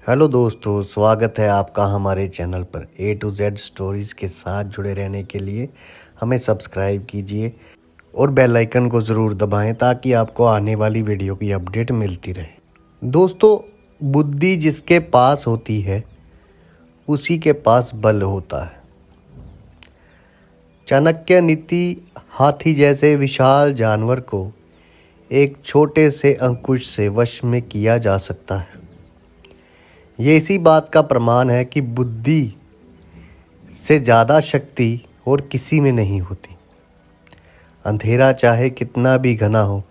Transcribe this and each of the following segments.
Hello दोस्तों, स्वागत है आपका हमारे चैनल पर। A to Z स्टोरीज़ के साथ जुड़े रहने के लिए हमें सब्सक्राइब कीजिए और बेल आइकन को ज़रूर दबाएं ताकि आपको आने वाली वीडियो की अपडेट मिलती रहे। दोस्तों, बुद्धि जिसके पास होती है उसी के पास बल होता है। चाणक्य नीति हाथी जैसे विशाल जानवर को एक छोटे से अंकुश से वश में किया जा सकता है। ये इसी बात का प्रमाण है कि बुद्धि से ज़्यादा शक्ति और किसी में नहीं होती। अंधेरा चाहे कितना भी घना हो,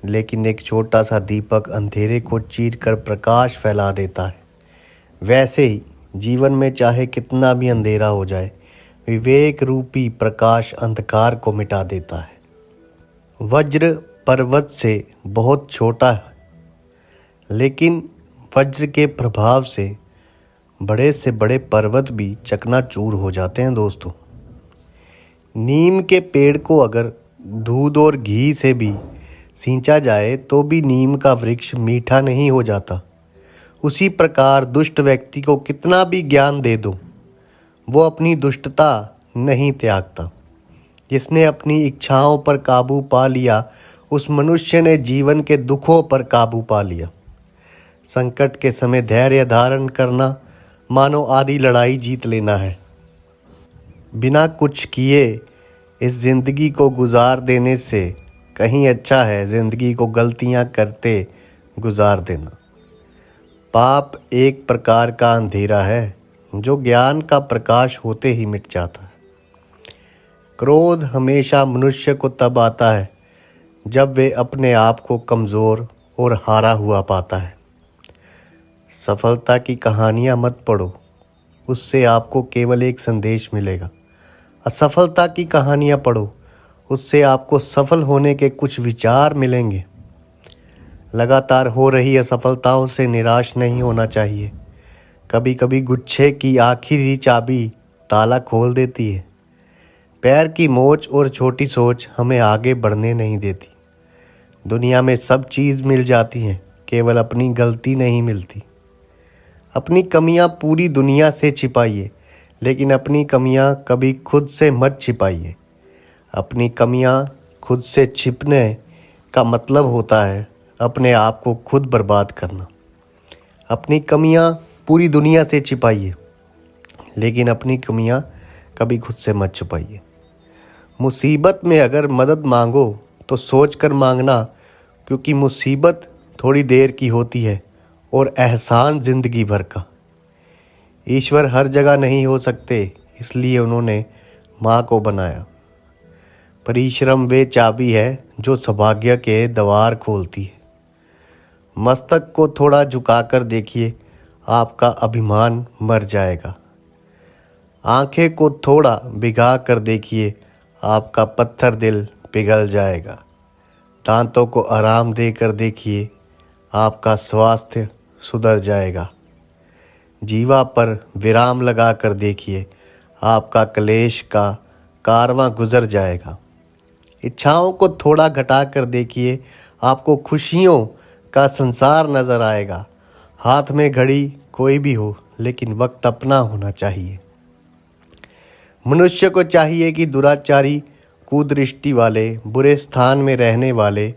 लेकिन एक छोटा सा दीपक अंधेरे को चीर कर प्रकाश फैला देता है। वैसे ही जीवन में चाहे कितना भी अंधेरा हो जाए, विवेक रूपी प्रकाश अंधकार को मिटा देता है। वज्र पर्वत से बहुत छोटा है, लेकिन वज्र के प्रभाव से बड़े पर्वत भी चकनाचूर हो जाते हैं। दोस्तों, नीम के पेड़ को अगर दूध और घी से भी सींचा जाए तो भी नीम का वृक्ष मीठा नहीं हो जाता। उसी प्रकार दुष्ट व्यक्ति को कितना भी ज्ञान दे दो, वो अपनी दुष्टता नहीं त्यागता। जिसने अपनी इच्छाओं पर काबू पा लिया, उस मनुष्य ने जीवन के दुखों पर काबू पा लिया। संकट के समय धैर्य धारण करना मानो आधी लड़ाई जीत लेना है। बिना कुछ किए इस ज़िंदगी को गुजार देने से कहीं अच्छा है ज़िंदगी को गलतियां करते गुजार देना। पाप एक प्रकार का अंधेरा है जो ज्ञान का प्रकाश होते ही मिट जाता है। क्रोध हमेशा मनुष्य को तब आता है जब वे अपने आप को कमज़ोर और हारा हुआ पाता है। सफलता की कहानियाँ मत पढ़ो, उससे आपको केवल एक संदेश मिलेगा। असफलता की कहानियाँ पढ़ो, उससे आपको सफल होने के कुछ विचार मिलेंगे। लगातार हो रही असफलताओं से निराश नहीं होना चाहिए। कभी कभी गुच्छे की आखिरी चाबी ताला खोल देती है। पैर की मोच और छोटी सोच हमें आगे बढ़ने नहीं देती। दुनिया में सब चीज़ मिल जाती हैं, केवल अपनी गलती नहीं मिलती। अपनी कमियां पूरी दुनिया से छिपाइए, लेकिन अपनी कमियां कभी खुद से मत छिपाइए। अपनी कमियां खुद से छिपने का मतलब होता है अपने आप को खुद बर्बाद करना। अपनी कमियां पूरी दुनिया से छिपाइए, लेकिन अपनी कमियां कभी खुद से मत छुपाइए। मुसीबत में अगर मदद मांगो तो सोच कर मांगना, क्योंकि मुसीबत थोड़ी देर की होती है और एहसान जिंदगी भर का। ईश्वर हर जगह नहीं हो सकते, इसलिए उन्होंने माँ को बनाया। परिश्रम वे चाबी है जो सौभाग्य के द्वार खोलती है। मस्तक को थोड़ा झुकाकर देखिए, आपका अभिमान मर जाएगा। आंखें को थोड़ा भिगा कर देखिए, आपका पत्थर दिल पिघल जाएगा। दांतों को आराम देकर देखिए, आपका स्वास्थ्य सुधर जाएगा। जीवा पर विराम लगा कर देखिए, आपका क्लेश का कारवां गुजर जाएगा। इच्छाओं को थोड़ा घटा कर देखिए, आपको खुशियों का संसार नजर आएगा। हाथ में घड़ी कोई भी हो, लेकिन वक्त अपना होना चाहिए। मनुष्य को चाहिए कि दुराचारी, कुदृष्टि वाले, बुरे स्थान में रहने वाले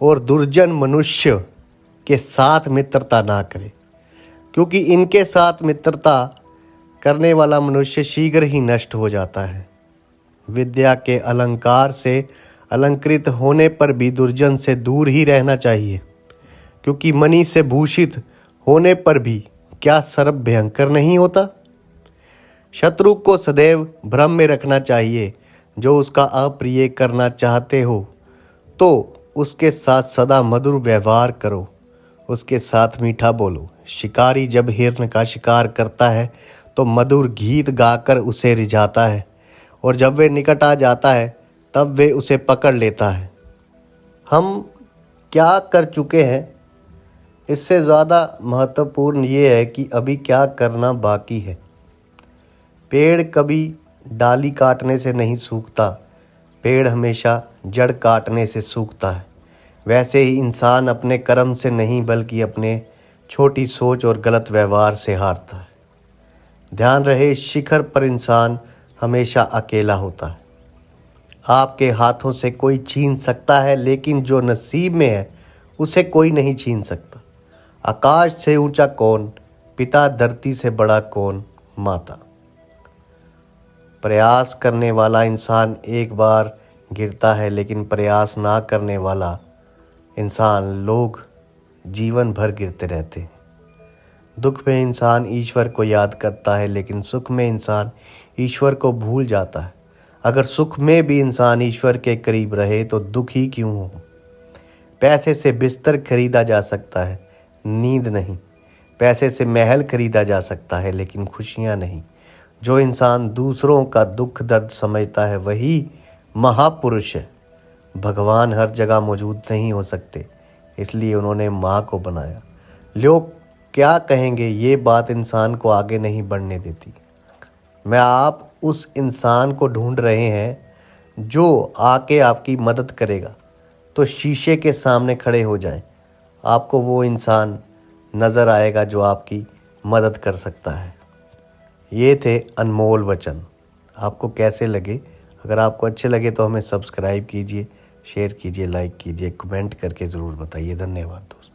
और दुर्जन मनुष्य के साथ मित्रता ना करे, क्योंकि इनके साथ मित्रता करने वाला मनुष्य शीघ्र ही नष्ट हो जाता है। विद्या के अलंकार से अलंकृत होने पर भी दुर्जन से दूर ही रहना चाहिए, क्योंकि मणि से भूषित होने पर भी क्या सर्प भयंकर नहीं होता। शत्रु को सदैव भ्रम में रखना चाहिए। जो उसका अप्रिय करना चाहते हो तो उसके साथ सदा मधुर व्यवहार करो, उसके साथ मीठा बोलो। शिकारी जब हिरण का शिकार करता है तो मधुर गीत गाकर उसे रिझाता है, और जब वे निकट आ जाता है तब वे उसे पकड़ लेता है। हम क्या कर चुके हैं, इससे ज़्यादा महत्वपूर्ण ये है कि अभी क्या करना बाकी है। पेड़ कभी डाली काटने से नहीं सूखता, पेड़ हमेशा जड़ काटने से सूखता है। वैसे ही इंसान अपने कर्म से नहीं बल्कि अपने छोटी सोच और गलत व्यवहार से हारता है। ध्यान रहे, शिखर पर इंसान हमेशा अकेला होता है। आपके हाथों से कोई छीन सकता है, लेकिन जो नसीब में है उसे कोई नहीं छीन सकता। आकाश से ऊंचा कौन, पिता धरती से बड़ा कौन, माता। प्रयास करने वाला इंसान एक बार गिरता है, लेकिन प्रयास ना करने वाला इंसान लोग जीवन भर गिरते रहते हैं। दुख में इंसान ईश्वर को याद करता है, लेकिन सुख में इंसान ईश्वर को भूल जाता है। अगर सुख में भी इंसान ईश्वर के करीब रहे तो दुखी क्यों हो। पैसे से बिस्तर खरीदा जा सकता है, नींद नहीं। पैसे से महल खरीदा जा सकता है, लेकिन खुशियां नहीं। जो इंसान दूसरों का दुख दर्द समझता है वही महापुरुष है। भगवान हर जगह मौजूद नहीं हो सकते, इसलिए उन्होंने माँ को बनाया। लोग क्या कहेंगे ये बात इंसान को आगे नहीं बढ़ने देती। मैं आप उस इंसान को ढूंढ रहे हैं जो आके आपकी मदद करेगा, तो शीशे के सामने खड़े हो जाएं। आपको वो इंसान नज़र आएगा जो आपकी मदद कर सकता है। ये थे अनमोल वचन। आपको कैसे लगे? अगर आपको अच्छे लगे तो हमें सब्सक्राइब कीजिए, शेयर कीजिए, लाइक कीजिए, कमेंट करके ज़रूर बताइए। धन्यवाद दोस्तों।